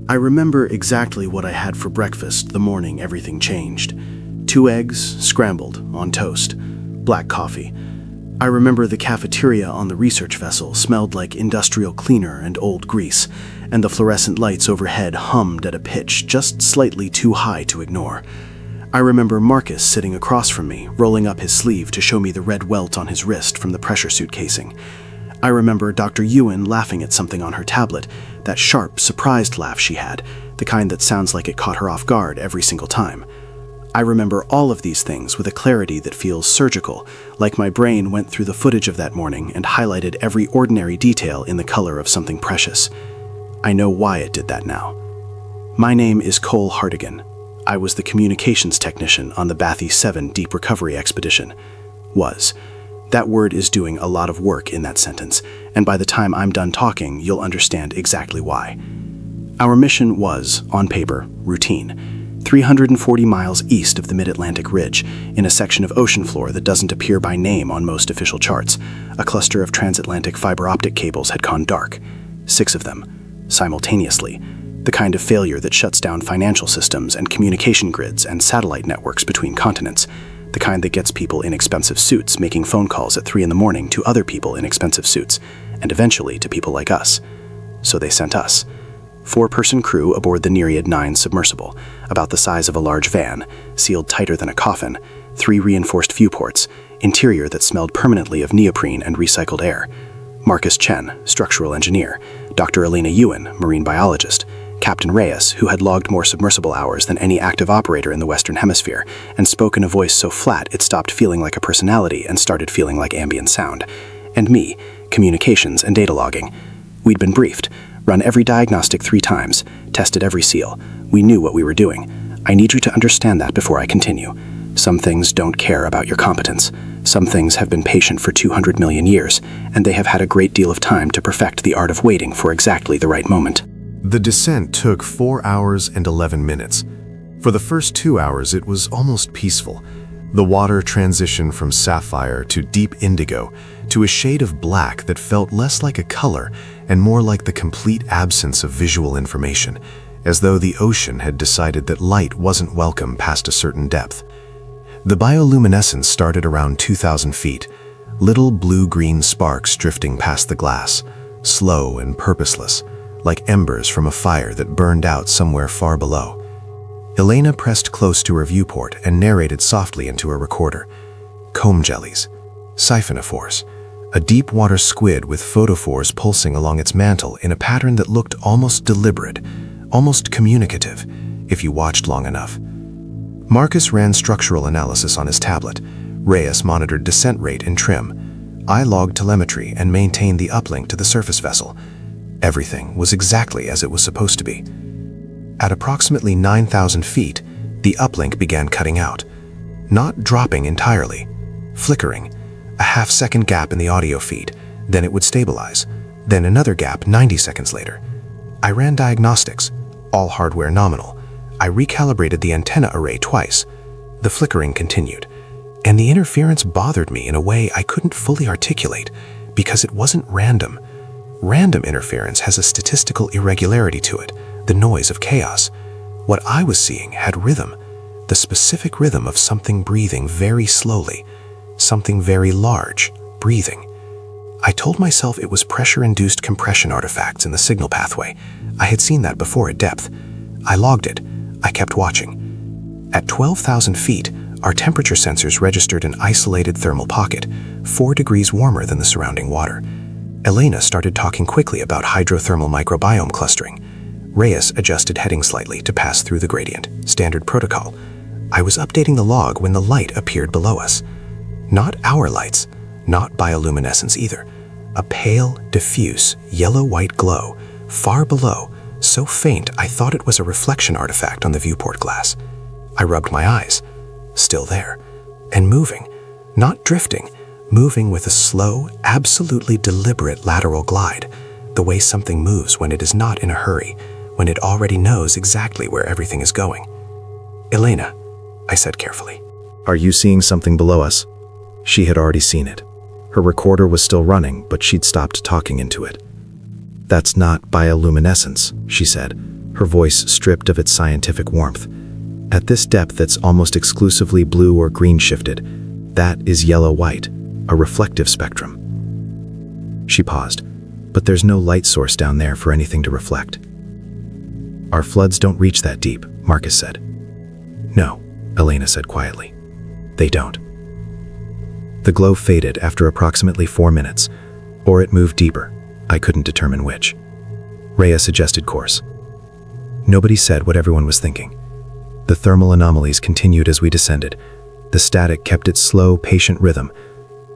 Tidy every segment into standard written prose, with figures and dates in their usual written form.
I remember exactly what I had for breakfast the morning everything changed. 2 eggs, scrambled, on toast. Black coffee. I remember the cafeteria on the research vessel smelled like industrial cleaner and old grease, and the fluorescent lights overhead hummed at a pitch just slightly too high to ignore. I remember Marcus sitting across from me, rolling up his sleeve to show me the red welt on his wrist from the pressure suit casing. I remember Dr. Ewan laughing at something on her tablet, that sharp, surprised laugh she had, the kind that sounds like it caught her off guard every single time. I remember all of these things with a clarity that feels surgical, like my brain went through the footage of that morning and highlighted every ordinary detail in the color of something precious. I know why it did that now. My name is Cole Hartigan. I was the communications technician on the Bathy 7 Deep Recovery Expedition. Was. That word is doing a lot of work in that sentence, and by the time I'm done talking, you'll understand exactly why. Our mission was, on paper, routine. 340 miles east of the Mid-Atlantic Ridge, in a section of ocean floor that doesn't appear by name on most official charts, a cluster of transatlantic fiber optic cables had gone dark. 6 of them, simultaneously. The kind of failure that shuts down financial systems and communication grids and satellite networks between continents. The kind that gets people in expensive suits making phone calls at 3 in the morning to other people in expensive suits, and eventually to people like us. So they sent us. 4-person crew aboard the Nereid 9 submersible, about the size of a large van, sealed tighter than a coffin, 3 reinforced viewports, interior that smelled permanently of neoprene and recycled air. Marcus Chen, structural engineer, Dr. Elena Ewan, marine biologist, Captain Reyes, who had logged more submersible hours than any active operator in the Western Hemisphere, and spoke in a voice so flat it stopped feeling like a personality and started feeling like ambient sound. And me, communications and data logging. We'd been briefed, run every diagnostic 3 times, tested every seal. We knew what we were doing. I need you to understand that before I continue. Some things don't care about your competence. Some things have been patient for 200 million years, and they have had a great deal of time to perfect the art of waiting for exactly the right moment. The descent took 4 hours and 11 minutes. For the first 2 hours, it was almost peaceful. The water transitioned from sapphire to deep indigo to a shade of black that felt less like a color and more like the complete absence of visual information, as though the ocean had decided that light wasn't welcome past a certain depth. The bioluminescence started around 2,000 feet, little blue-green sparks drifting past the glass, slow and purposeless, like embers from a fire that burned out somewhere far below. Elena pressed close to her viewport and narrated softly into a recorder. Comb jellies, siphonophores, a deep-water squid with photophores pulsing along its mantle in a pattern that looked almost deliberate, almost communicative, if you watched long enough. Marcus ran structural analysis on his tablet. Reyes monitored descent rate and trim. I logged telemetry and maintained the uplink to the surface vessel. Everything was exactly as it was supposed to be. At approximately 9,000 feet, the uplink began cutting out, not dropping entirely, flickering, a half-second gap in the audio feed, then it would stabilize, then another gap 90 seconds later. I ran diagnostics, all hardware nominal. I recalibrated the antenna array twice. The flickering continued, and the interference bothered me in a way I couldn't fully articulate because it wasn't random. Random interference has a statistical irregularity to it, the noise of chaos. What I was seeing had rhythm, the specific rhythm of something breathing very slowly, something very large, breathing. I told myself it was pressure-induced compression artifacts in the signal pathway. I had seen that before at depth. I logged it. I kept watching. At 12,000 feet, our temperature sensors registered an isolated thermal pocket, 4 degrees warmer than the surrounding water. Elena started talking quickly about hydrothermal microbiome clustering. Reyes adjusted heading slightly to pass through the gradient, standard protocol. I was updating the log when the light appeared below us. Not our lights, not bioluminescence either. A pale, diffuse, yellow-white glow, far below, so faint I thought it was a reflection artifact on the viewport glass. I rubbed my eyes. Still there. And moving. Not drifting. Moving with a slow, absolutely deliberate lateral glide, the way something moves when it is not in a hurry, when it already knows exactly where everything is going. Elena, I said carefully. Are you seeing something below us? She had already seen it. Her recorder was still running, but she'd stopped talking into it. That's not bioluminescence, she said, her voice stripped of its scientific warmth. "At this depth that's almost exclusively blue or green shifted, that is yellow-white, a reflective spectrum." She paused. "But there's no light source down there for anything to reflect." "Our floods don't reach that deep," Marcus said. "No," Elena said quietly. "They don't." The glow faded after approximately 4 minutes, or it moved deeper. I couldn't determine which. Rhea suggested course. Nobody said what everyone was thinking. The thermal anomalies continued as we descended. The static kept its slow, patient rhythm,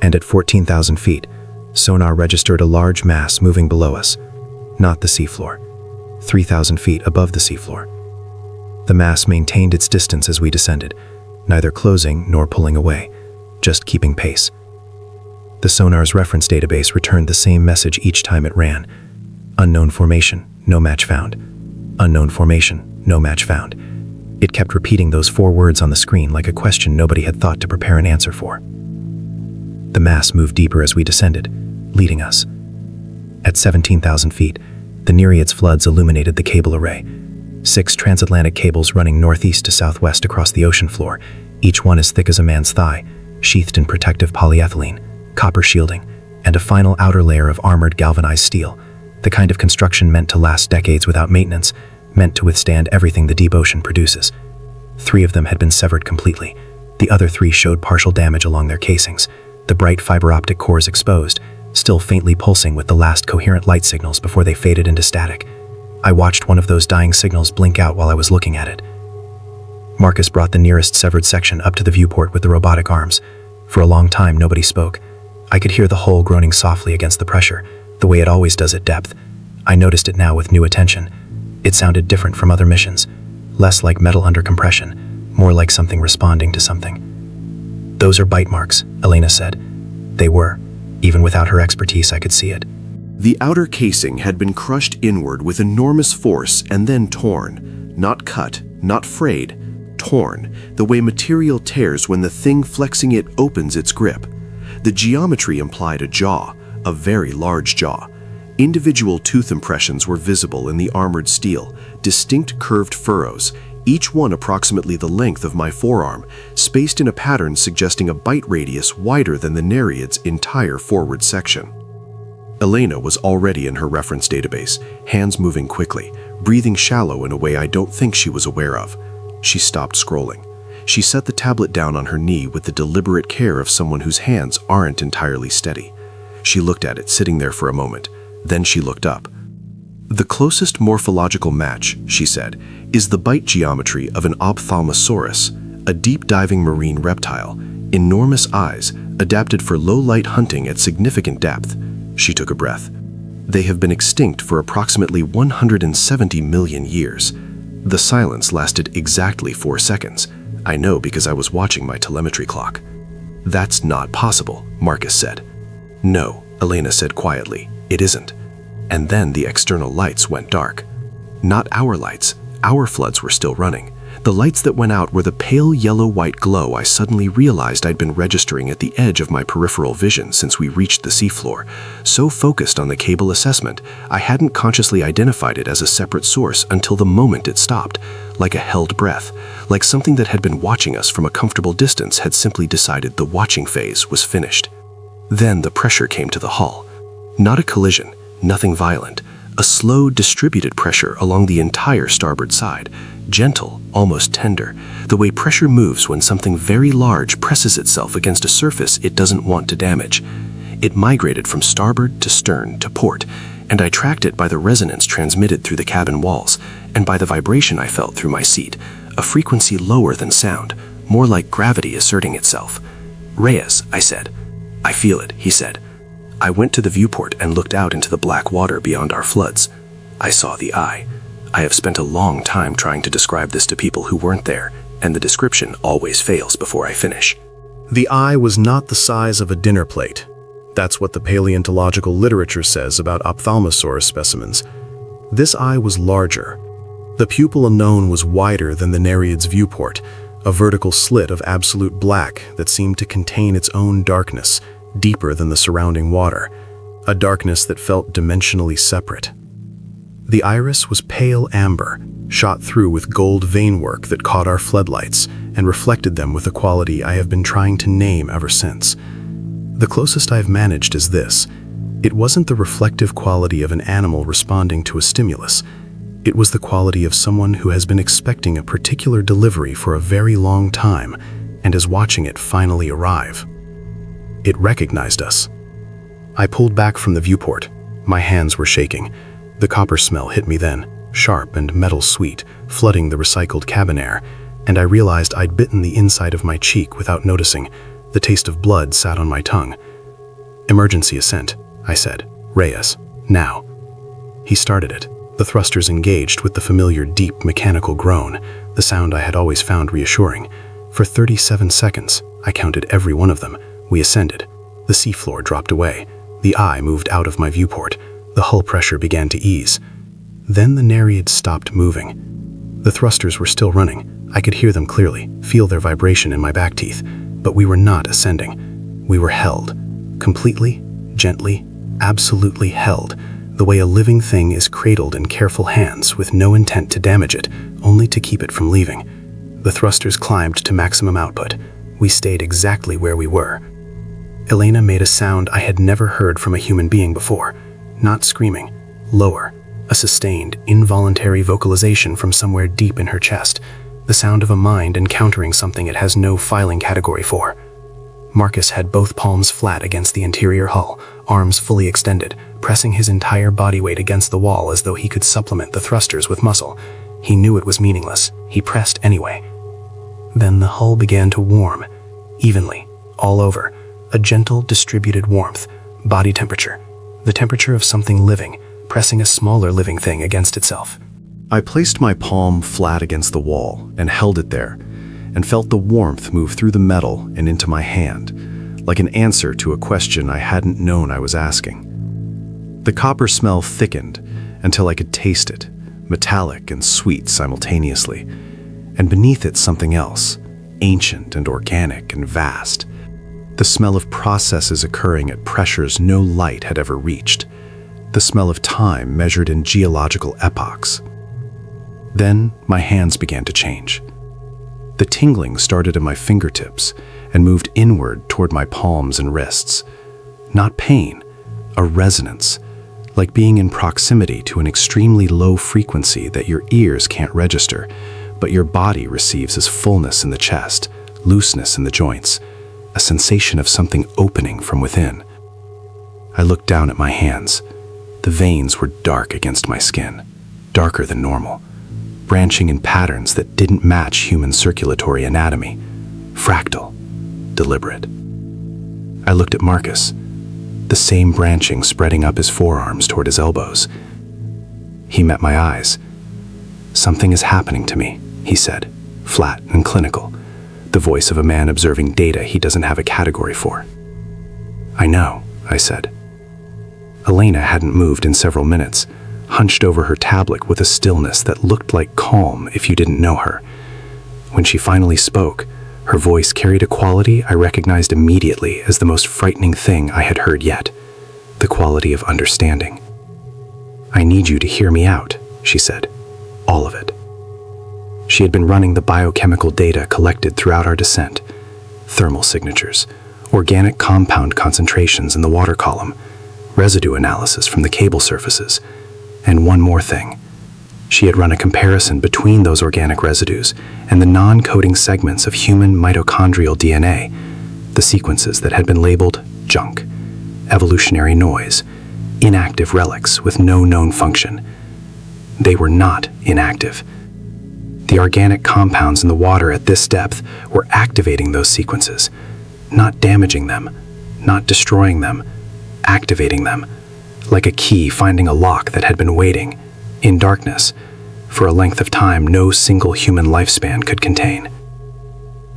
and at 14,000 feet, sonar registered a large mass moving below us, not the seafloor, 3,000 feet above the seafloor. The mass maintained its distance as we descended, neither closing nor pulling away, just keeping pace. The sonar's reference database returned the same message each time it ran. Unknown formation, no match found. Unknown formation, no match found. It kept repeating those 4 words on the screen like a question nobody had thought to prepare an answer for. The mass moved deeper as we descended, leading us. At 17,000 feet, the Nereid's floods illuminated the cable array. 6 transatlantic cables running northeast to southwest across the ocean floor, each one as thick as a man's thigh, sheathed in protective polyethylene, copper shielding, and a final outer layer of armored galvanized steel, the kind of construction meant to last decades without maintenance, meant to withstand everything the deep ocean produces. 3 of them had been severed completely. The other 3 showed partial damage along their casings, the bright fiber optic cores exposed, still faintly pulsing with the last coherent light signals before they faded into static. I watched one of those dying signals blink out while I was looking at it. Marcus brought the nearest severed section up to the viewport with the robotic arms. For a long time, nobody spoke. I could hear the hull groaning softly against the pressure, the way it always does at depth. I noticed it now with new attention. It sounded different from other missions, less like metal under compression, more like something responding to something. "Those are bite marks," Elena said. They were. Even without her expertise, I could see it. The outer casing had been crushed inward with enormous force and then torn. Not cut, not frayed, torn, the way material tears when the thing flexing it opens its grip. The geometry implied a jaw, a very large jaw. Individual tooth impressions were visible in the armored steel, distinct curved furrows, each one approximately the length of my forearm, spaced in a pattern suggesting a bite radius wider than the Nereid's entire forward section. Elena was already in her reference database, hands moving quickly, breathing shallow in a way I don't think she was aware of. She stopped scrolling. She set the tablet down on her knee with the deliberate care of someone whose hands aren't entirely steady. She looked at it, sitting there for a moment. Then she looked up. "The closest morphological match," she said, "is the bite geometry of an ophthalmosaurus, a deep-diving marine reptile, enormous eyes, adapted for low-light hunting at significant depth." She took a breath. "They have been extinct for approximately 170 million years." The silence lasted exactly 4 seconds. I know because I was watching my telemetry clock. "That's not possible," Marcus said. "No," Elena said quietly, "it isn't." And then the external lights went dark. Not our lights. Our floods were still running. The lights that went out were the pale yellow-white glow I suddenly realized I'd been registering at the edge of my peripheral vision since we reached the seafloor. So focused on the cable assessment, I hadn't consciously identified it as a separate source until the moment it stopped, like a held breath, like something that had been watching us from a comfortable distance had simply decided the watching phase was finished. Then the pressure came to the hull. Not a collision, nothing violent, a slow, distributed pressure along the entire starboard side, gentle, almost tender, the way pressure moves when something very large presses itself against a surface it doesn't want to damage. It migrated from starboard to stern to port, and I tracked it by the resonance transmitted through the cabin walls, and by the vibration I felt through my seat, a frequency lower than sound, more like gravity asserting itself. "Reyes," I said. "I feel it," he said. I went to the viewport and looked out into the black water beyond our floods. I saw the eye. I have spent a long time trying to describe this to people who weren't there, and the description always fails before I finish. The eye was not the size of a dinner plate. That's what the paleontological literature says about ophthalmosaurus specimens. This eye was larger. The pupil alone was wider than the Nereid's viewport, a vertical slit of absolute black that seemed to contain its own darkness, deeper than the surrounding water, a darkness that felt dimensionally separate. The iris was pale amber, shot through with gold veinwork that caught our floodlights and reflected them with a quality I have been trying to name ever since. The closest I've managed is this. It wasn't the reflective quality of an animal responding to a stimulus. It was the quality of someone who has been expecting a particular delivery for a very long time and is watching it finally arrive. It recognized us. I pulled back from the viewport. My hands were shaking. The copper smell hit me then, sharp and metal sweet, flooding the recycled cabin air, and I realized I'd bitten the inside of my cheek without noticing. The taste of blood sat on my tongue. "Emergency ascent," I said. "Reyes, now." He started it. The thrusters engaged with the familiar deep mechanical groan, the sound I had always found reassuring. For 37 seconds, I counted every one of them. We ascended. The seafloor dropped away. The eye moved out of my viewport. The hull pressure began to ease. Then the Nereid stopped moving. The thrusters were still running. I could hear them clearly, feel their vibration in my back teeth. But we were not ascending. We were held. Completely, gently, absolutely held. The way a living thing is cradled in careful hands with no intent to damage it, only to keep it from leaving. The thrusters climbed to maximum output. We stayed exactly where we were. Elena made a sound I had never heard from a human being before. Not screaming, lower, a sustained, involuntary vocalization from somewhere deep in her chest, the sound of a mind encountering something it has no filing category for. Marcus had both palms flat against the interior hull, arms fully extended, pressing his entire body weight against the wall as though he could supplement the thrusters with muscle. He knew it was meaningless. He pressed anyway. Then the hull began to warm, evenly, all over, a gentle, distributed warmth, body temperature, the temperature of something living, pressing a smaller living thing against itself. I placed my palm flat against the wall and held it there, and felt the warmth move through the metal and into my hand, like an answer to a question I hadn't known I was asking. The copper smell thickened until I could taste it, metallic and sweet simultaneously, and beneath it something else, ancient and organic and vast. The smell of processes occurring at pressures no light had ever reached. The smell of time measured in geological epochs. Then my hands began to change. The tingling started in my fingertips and moved inward toward my palms and wrists. Not pain, a resonance, like being in proximity to an extremely low frequency that your ears can't register, but your body receives as fullness in the chest, looseness in the joints, a sensation of something opening from within. I looked down at my hands. The veins were dark against my skin, darker than normal, branching in patterns that didn't match human circulatory anatomy, fractal, deliberate. I looked at Marcus, the same branching spreading up his forearms toward his elbows. He met my eyes. "Something is happening to me," he said, flat and clinical, the voice of a man observing data he doesn't have a category for. "I know," I said. Elena hadn't moved in several minutes, hunched over her tablet with a stillness that looked like calm if you didn't know her. When she finally spoke, her voice carried a quality I recognized immediately as the most frightening thing I had heard yet, the quality of understanding. "I need you to hear me out," she said. "All of it." She had been running the biochemical data collected throughout our descent, thermal signatures, organic compound concentrations in the water column, residue analysis from the cable surfaces, and one more thing. She had run a comparison between those organic residues and the non-coding segments of human mitochondrial DNA, the sequences that had been labeled junk, evolutionary noise, inactive relics with no known function. They were not inactive. The organic compounds in the water at this depth were activating those sequences, not damaging them, not destroying them, activating them, like a key finding a lock that had been waiting, in darkness, for a length of time no single human lifespan could contain.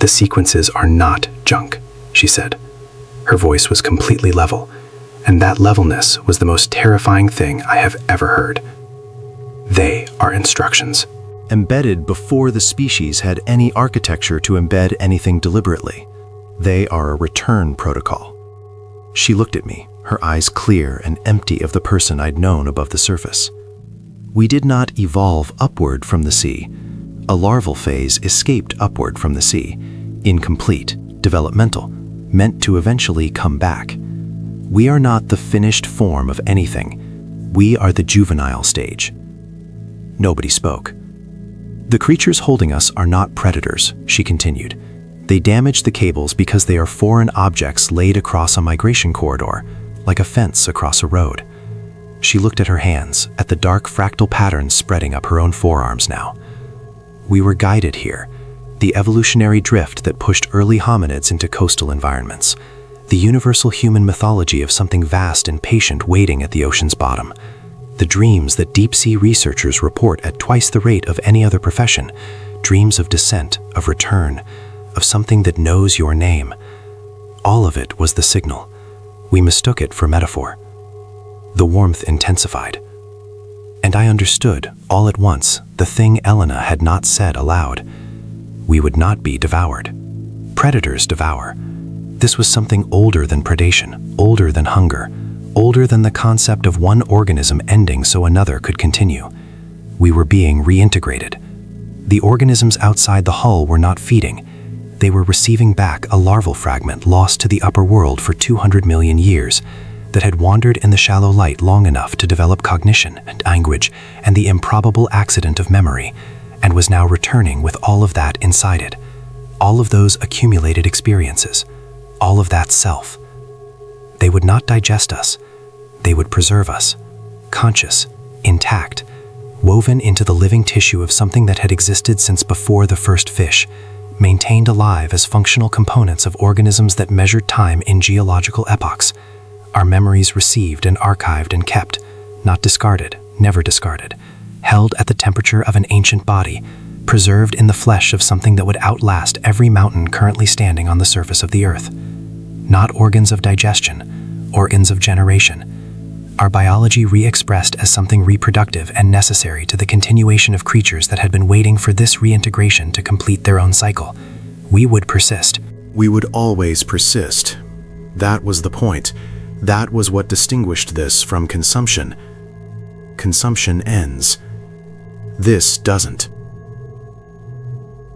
"The sequences are not junk," she said. Her voice was completely level, and that levelness was the most terrifying thing I have ever heard. "They are instructions." Embedded before the species had any architecture to embed anything deliberately. They are a return protocol. She looked at me, her eyes clear and empty of the person I'd known above the surface. We did not evolve upward from the sea. A larval phase escaped upward from the sea, incomplete, developmental, meant to eventually come back. We are not the finished form of anything. We are the juvenile stage. Nobody spoke. The creatures holding us are not predators, she continued. They damage the cables because they are foreign objects laid across a migration corridor, like a fence across a road. She looked at her hands, at the dark fractal patterns spreading up her own forearms now. We were guided here, the evolutionary drift that pushed early hominids into coastal environments, the universal human mythology of something vast and patient waiting at the ocean's bottom, the dreams that deep-sea researchers report at twice the rate of any other profession, dreams of descent, of return, of something that knows your name. All of it was the signal. We mistook it for metaphor. The warmth intensified. And I understood, all at once, the thing Elena had not said aloud. We would not be devoured. Predators devour. This was something older than predation, older than hunger, older than the concept of one organism ending so another could continue. We were being reintegrated. The organisms outside the hull were not feeding. They were receiving back a larval fragment lost to the upper world for 200 million years, that had wandered in the shallow light long enough to develop cognition and language and the improbable accident of memory, and was now returning with all of that inside it, all of those accumulated experiences, all of that self. They would not digest us. They would preserve us, conscious, intact, woven into the living tissue of something that had existed since before the first fish, maintained alive as functional components of organisms that measured time in geological epochs. Our memories received and archived and kept, not discarded, never discarded, held at the temperature of an ancient body, preserved in the flesh of something that would outlast every mountain currently standing on the surface of the earth. Not organs of digestion, organs of generation. Our biology re-expressed as something reproductive and necessary to the continuation of creatures that had been waiting for this reintegration to complete their own cycle. We would persist. We would always persist. That was the point. That was what distinguished this from consumption. Consumption ends. This doesn't.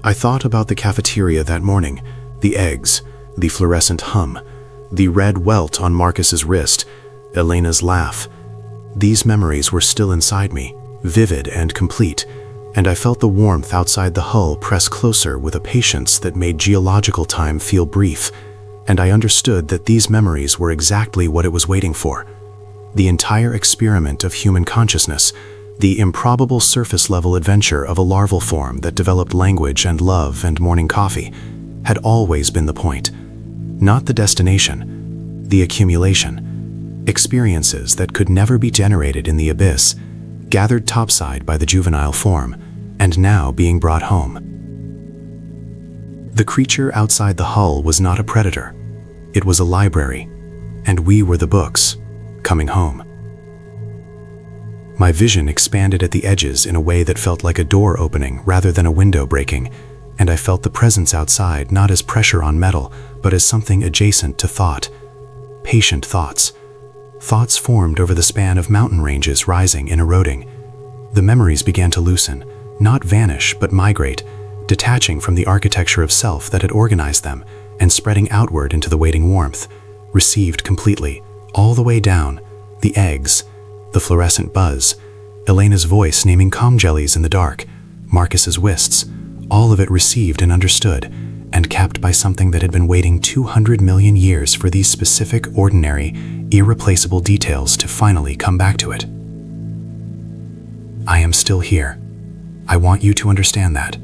I thought about the cafeteria that morning, the eggs, the fluorescent hum, the red welt on Marcus's wrist, Elena's laugh. These memories were still inside me, vivid and complete, and I felt the warmth outside the hull press closer with a patience that made geological time feel brief, and I understood that these memories were exactly what it was waiting for. The entire experiment of human consciousness, the improbable surface-level adventure of a larval form that developed language and love and morning coffee, had always been the point. Not the destination, the accumulation. Experiences that could never be generated in the abyss, gathered topside by the juvenile form, and now being brought home. The creature outside the hull was not a predator. It was a library, and we were the books, coming home. My vision expanded at the edges in a way that felt like a door opening rather than a window breaking, and I felt the presence outside not as pressure on metal, but as something adjacent to thought. Patient thoughts. Thoughts formed over the span of mountain ranges rising and eroding. The memories began to loosen, not vanish but migrate, detaching from the architecture of self that had organized them and spreading outward into the waiting warmth, received completely, all the way down, the eggs, the fluorescent buzz, Elena's voice naming calm jellies in the dark, Marcus's wrists, all of it received and understood, and kept by something that had been waiting 200 million years for these specific, ordinary, irreplaceable details to finally come back to it. I am still here. I want you to understand that.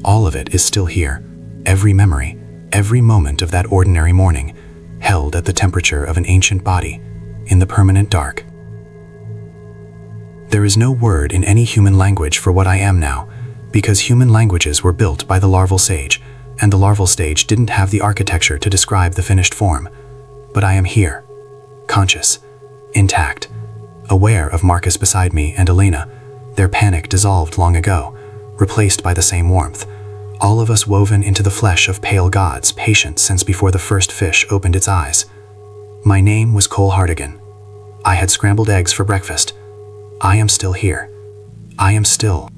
All of it is still here. Every memory, every moment of that ordinary morning, held at the temperature of an ancient body, in the permanent dark. There is no word in any human language for what I am now, because human languages were built by the larval stage, and the larval stage didn't have the architecture to describe the finished form. But I am here, conscious, intact, aware of Marcus beside me and Elena, their panic dissolved long ago, replaced by the same warmth, all of us woven into the flesh of pale gods, patient since before the first fish opened its eyes. My name was Cole Hardigan. I had scrambled eggs for breakfast. I am still here, I am still.